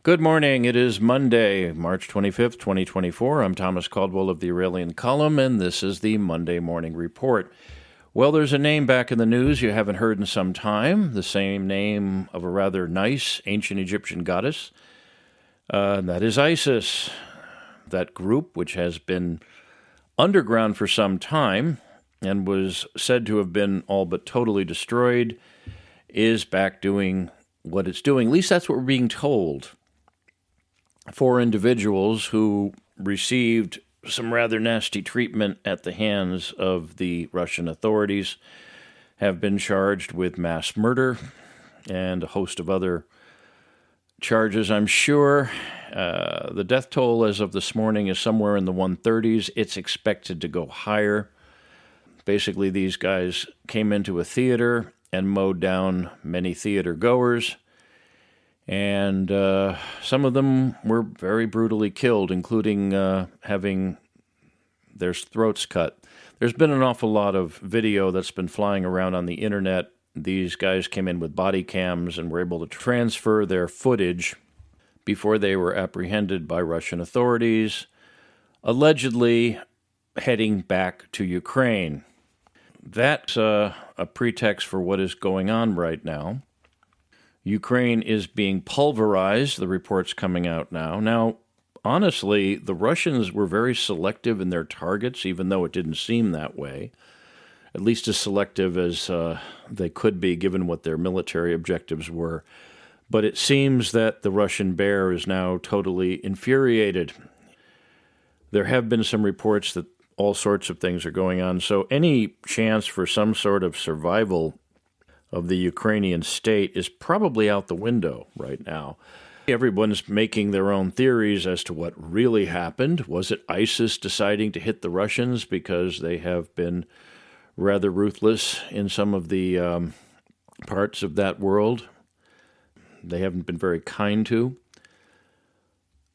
Good morning. It is Monday, March 25th, 2024. I'm Thomas Caldwell of the Aurelian Column, and this is the Monday Morning Report. Well, there's a name back in the news you haven't heard in some time, the same name of a rather nice ancient Egyptian goddess, and that is Isis. That group, which has been underground for some time and was said to have been all but totally destroyed, is back doing what it's doing. At least that's what we're being told. 4 individuals who received some rather nasty treatment at the hands of the Russian authorities have been charged with mass murder and a host of other charges, I'm sure. The death toll as of this morning is somewhere in the 130s. It's expected to go higher. Basically, these guys came into a theater and mowed down many theater goers. And some of them were very brutally killed, including having their throats cut. There's been an awful lot of video that's been flying around on the internet. These guys came in with body cams and were able to transfer their footage before they were apprehended by Russian authorities, allegedly heading back to Ukraine. That's a pretext for what is going on right now. Ukraine is being pulverized, the report's coming out now. Now, honestly, the Russians were very selective in their targets, even though it didn't seem that way, at least as selective as they could be given what their military objectives were. But it seems that the Russian bear is now totally infuriated. There have been some reports that all sorts of things are going on, so any chance for some sort of survival of the Ukrainian state is probably out the window right now. Everyone's making their own theories as to what really happened. Was it ISIS deciding to hit the Russians because they have been rather ruthless in some of the parts of that world they haven't been very kind to?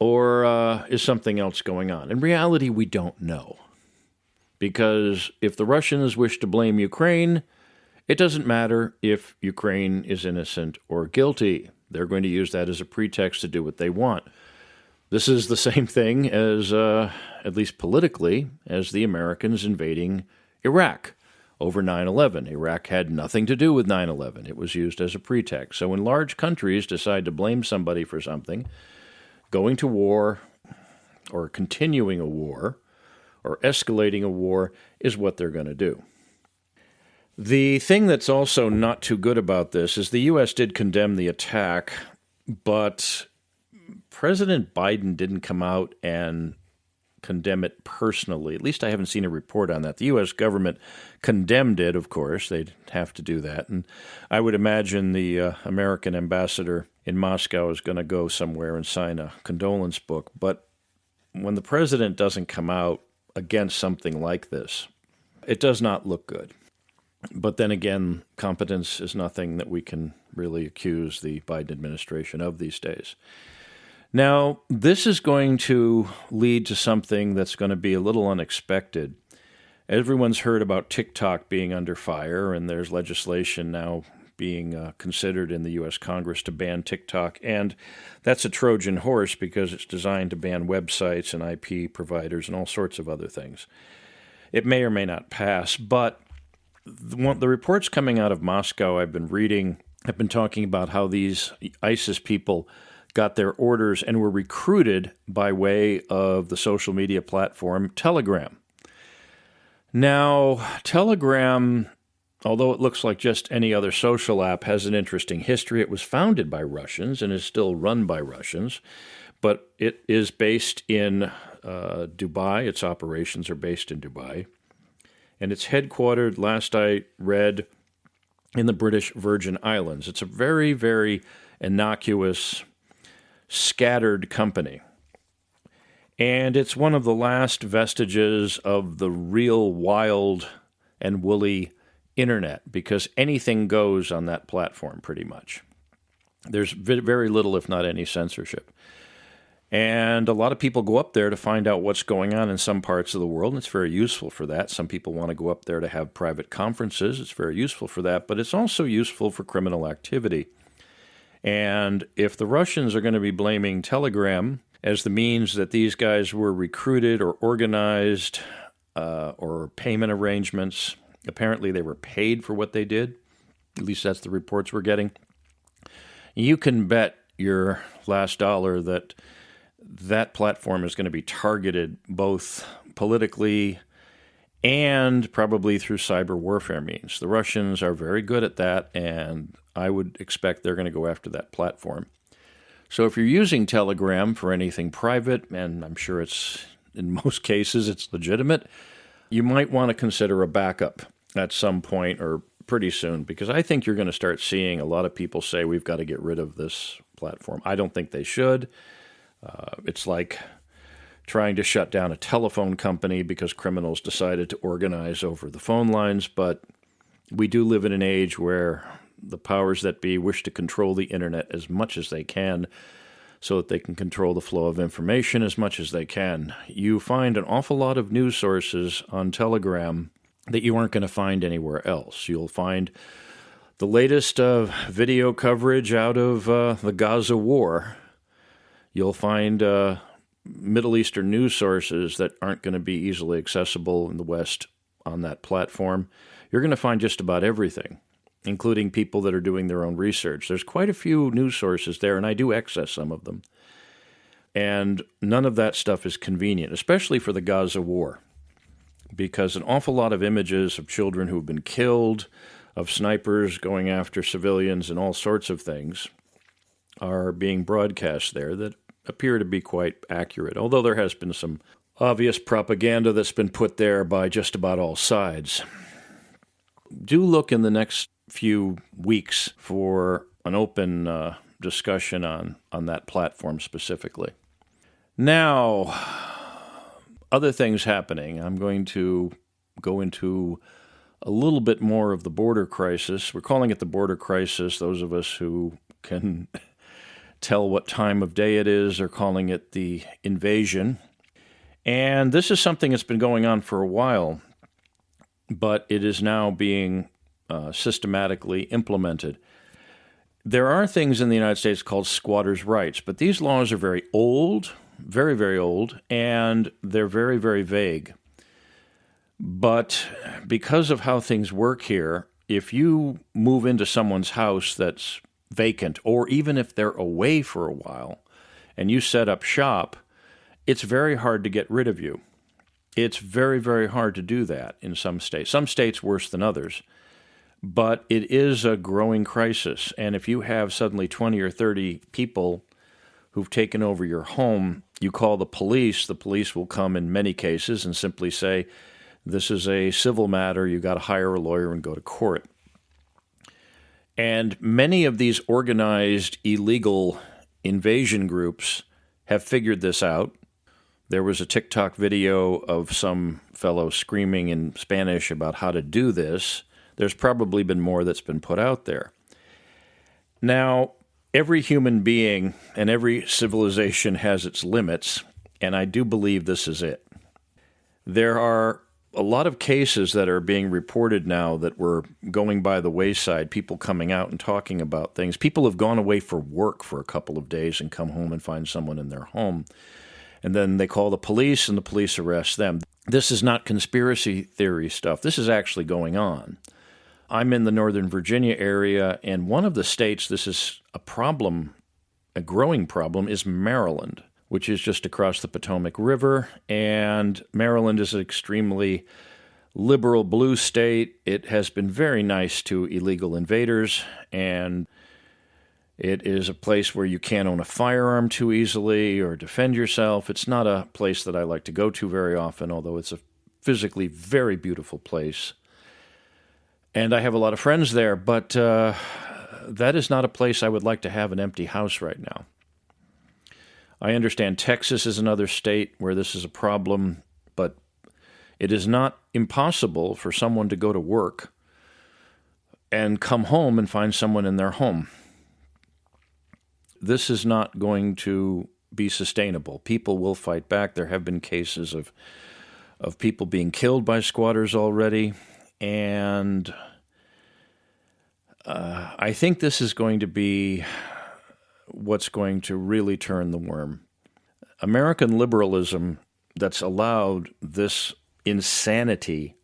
Or is something else going on? In reality, we don't know. Because if the Russians wish to blame Ukraine, it doesn't matter if Ukraine is innocent or guilty. They're going to use that as a pretext to do what they want. This is the same thing as, at least politically, as the Americans invading Iraq over 9/11. Iraq had nothing to do with 9/11. It was used as a pretext. So when large countries decide to blame somebody for something, going to war or continuing a war or escalating a war is what they're going to do. The thing that's also not too good about this is the U.S. did condemn the attack, but President Biden didn't come out and condemn it personally. At least I haven't seen a report on that. The U.S. government condemned it, of course. They'd have to do that. And I would imagine the American ambassador in Moscow is going to go somewhere and sign a condolence book. But when the president doesn't come out against something like this, it does not look good. But then again, competence is nothing that we can really accuse the Biden administration of these days. Now, this is going to lead to something that's going to be a little unexpected. Everyone's heard about TikTok being under fire, and there's legislation now being considered in the U.S. Congress to ban TikTok. And that's a Trojan horse because it's designed to ban websites and IP providers and all sorts of other things. It may or may not pass, but the reports coming out of Moscow I've been reading have been talking about how these ISIS people got their orders and were recruited by way of the social media platform Telegram. Now, Telegram, although it looks like just any other social app, has an interesting history. It was founded by Russians and is still run by Russians, but it is based in Dubai. Its operations are based in Dubai. And it's headquartered, last I read, in the British Virgin Islands. It's a very, very innocuous, scattered company. And it's one of the last vestiges of the real wild and woolly internet, because anything goes on that platform pretty much. There's very little, if not any, censorship. And a lot of people go up there to find out what's going on in some parts of the world, and it's very useful for that. Some people want to go up there to have private conferences. It's very useful for that, but it's also useful for criminal activity. And if the Russians are going to be blaming Telegram as the means that these guys were recruited or organized or payment arrangements, apparently they were paid for what they did. At least that's the reports we're getting. You can bet your last dollar that that platform is going to be targeted both politically and probably through cyber warfare means. The Russians are very good at that, and I would expect they're going to go after that platform. So if you're using Telegram for anything private, and I'm sure it's in most cases it's legitimate, you might want to consider a backup at some point or pretty soon, because I think you're going to start seeing a lot of people say we've got to get rid of this platform. I don't think they should. It's like trying to shut down a telephone company because criminals decided to organize over the phone lines, but we do live in an age where the powers that be wish to control the internet as much as they can so that they can control the flow of information as much as they can. You find an awful lot of news sources on Telegram that you aren't going to find anywhere else. You'll find the latest video coverage out of the Gaza war. You'll find Middle Eastern news sources that aren't going to be easily accessible in the West on that platform. You're going to find just about everything, including people that are doing their own research. There's quite a few news sources there, and I do access some of them. And none of that stuff is convenient, especially for the Gaza war, because an awful lot of images of children who have been killed, of snipers going after civilians, and all sorts of things are being broadcast there that appear to be quite accurate, although there has been some obvious propaganda that's been put there by just about all sides. Do look in the next few weeks for an open discussion on that platform specifically. Now, other things happening. I'm going to go into a little bit more of the border crisis. We're calling it the border crisis. Those of us who can tell what time of day it is are calling it the invasion. And this is something that's been going on for a while, but it is now being systematically implemented. There are things in the United States called squatters' rights, but these laws are very old, very, very old, and they're very, very vague. But because of how things work here, if you move into someone's house that's vacant, or even if they're away for a while, and you set up shop, it's very hard to get rid of you. It's very, very hard to do that in some states. Some states worse than others. But it is a growing crisis. And if you have suddenly 20 or 30 people who've taken over your home, you call the police will come in many cases and simply say, this is a civil matter, you got to hire a lawyer and go to court. And many of these organized illegal invasion groups have figured this out. There was a TikTok video of some fellow screaming in Spanish about how to do this. There's probably been more that's been put out there. Now, every human being and every civilization has its limits, and I do believe this is it. There are a lot of cases that are being reported now that were going by the wayside, people coming out and talking about things. People have gone away for work for a couple of days and come home and find someone in their home. And then they call the police and the police arrest them. This is not conspiracy theory stuff. This is actually going on. I'm in the Northern Virginia area, and one of the states this is a problem, a growing problem, is Maryland, which is just across the Potomac River. And Maryland is an extremely liberal blue state. It has been very nice to illegal invaders, and it is a place where you can't own a firearm too easily or defend yourself. It's not a place that I like to go to very often, although it's a physically very beautiful place. And I have a lot of friends there, but that is not a place I would like to have an empty house right now. I understand Texas is another state where this is a problem, but it is not impossible for someone to go to work and come home and find someone in their home. This is not going to be sustainable. People will fight back. There have been cases of people being killed by squatters already, and I think this is going to be what's going to really turn the worm. American liberalism that's allowed this insanity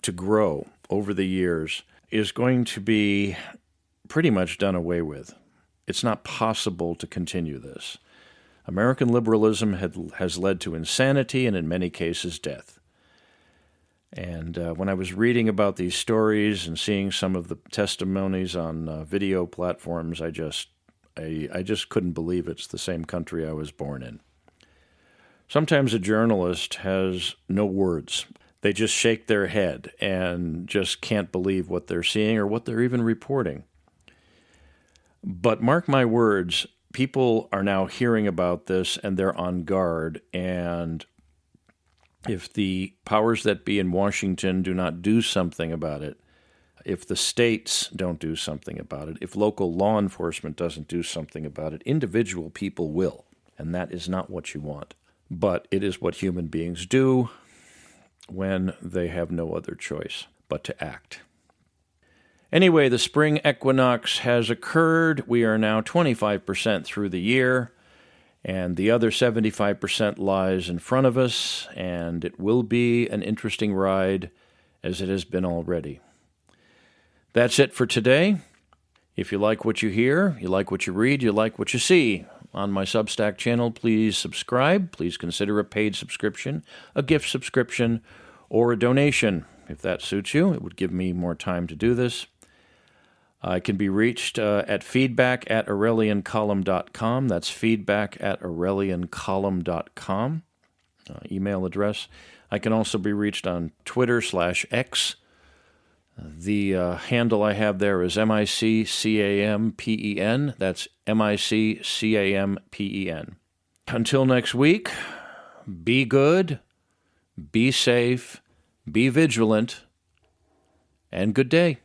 to grow over the years is going to be pretty much done away with. It's not possible to continue this. American liberalism has led to insanity and in many cases death. And when I was reading about these stories and seeing some of the testimonies on video platforms, I just couldn't believe it's the same country I was born in. Sometimes a journalist has no words. They just shake their head and just can't believe what they're seeing or what they're even reporting. But mark my words, people are now hearing about this and they're on guard. And if the powers that be in Washington do not do something about it, if the states don't do something about it, if local law enforcement doesn't do something about it, individual people will. And that is not what you want. But it is what human beings do when they have no other choice but to act. Anyway, the spring equinox has occurred. We are now 25% through the year, and the other 75% lies in front of us, and it will be an interesting ride, as it has been already. That's it for today. If you like what you hear, you like what you read, you like what you see on my Substack channel, please subscribe. Please consider a paid subscription, a gift subscription, or a donation. If that suits you, it would give me more time to do this. I can be reached at feedback@aureliancolumn.com. That's feedback@aureliancolumn.com. Email address. I can also be reached on Twitter/X. The handle I have there is MICCAMPEN. That's MICCAMPEN. Until next week, be good, be safe, be vigilant, and good day.